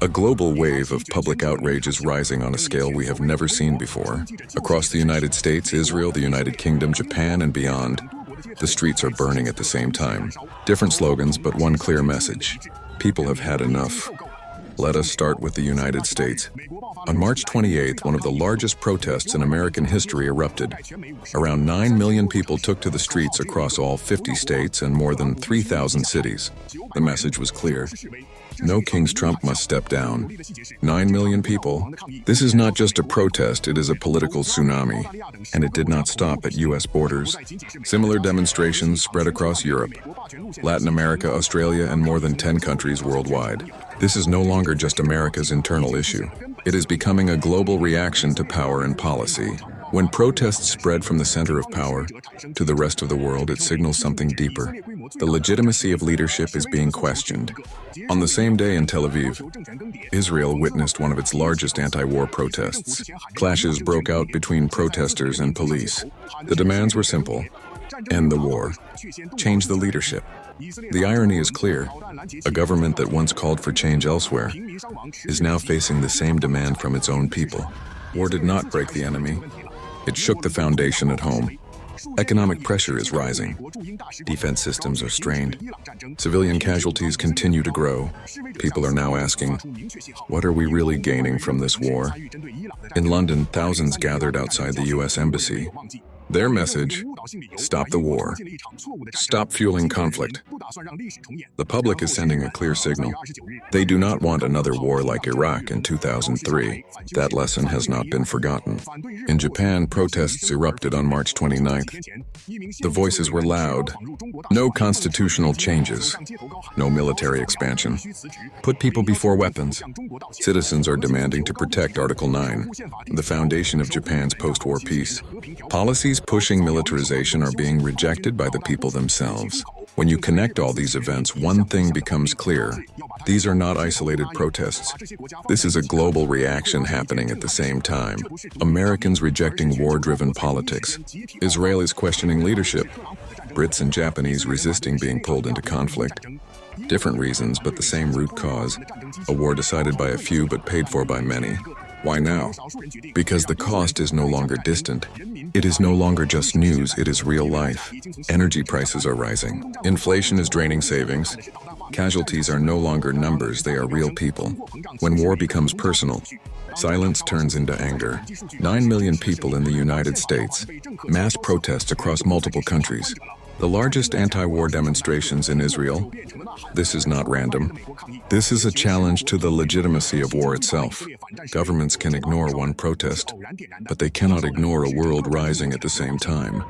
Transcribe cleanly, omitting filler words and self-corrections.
A global wave of public outrage is rising on a scale we have never seen before. Across the United States, Israel, the United Kingdom, Japan, and beyond, the streets are burning at the same time. Different slogans, but one clear message. People have had enough. Let us start with the United States. On March 28th, one of the largest protests in American history erupted. Around 9 million people took to the streets across all 50 states and more than 3,000 cities. The message was clear. No King's Trump must step down. 9 million people. This is not just a protest, it is a political tsunami. And it did not stop at U.S. borders. Similar demonstrations spread across Europe, Latin America, Australia, and more than 10 countries worldwide. This is no longer just America's internal issue. It is becoming a global reaction to power and policy. When protests spread from the center of power to the rest of the world, it signals something deeper. The legitimacy of leadership is being questioned. On the same day in Tel Aviv, Israel witnessed one of its largest anti-war protests. Clashes broke out between protesters and police. The demands were simple: end the war, change the leadership. The irony is clear. A government that once called for change elsewhere is now facing the same demand from its own people. War did not break the enemy. It shook the foundation at home. Economic pressure is rising. Defense systems are strained. Civilian casualties continue to grow. People are now asking, what are we really gaining from this war? In London, thousands gathered outside the U.S. Embassy. Their message: stop the war. Stop fueling conflict. The public is sending a clear signal. They do not want another war like Iraq in 2003. That lesson has not been forgotten. In Japan, protests erupted on March 29th. The voices were loud. No constitutional changes. No military expansion. Put people before weapons. Citizens are demanding to protect Article 9, the foundation of Japan's post-war peace. Policies pushing militarization are being rejected by the people themselves. When you connect all these events, one thing becomes clear. These are not isolated protests. This is a global reaction happening at the same time. Americans rejecting war-driven politics. Israelis questioning leadership. Brits and Japanese resisting being pulled into conflict. Different reasons, but the same root cause. A war decided by a few but paid for by many. Why now? Because the cost is no longer distant. It is no longer just news, it is real life. Energy prices are rising. Inflation is draining savings. Casualties are no longer numbers, they are real people. When war becomes personal, silence turns into anger. 9 million people in the United States. Mass protests across multiple countries. The largest anti-war demonstrations in Israel. This is not random. This is a challenge to the legitimacy of war itself. Governments can ignore one protest, but they cannot ignore a world rising at the same time.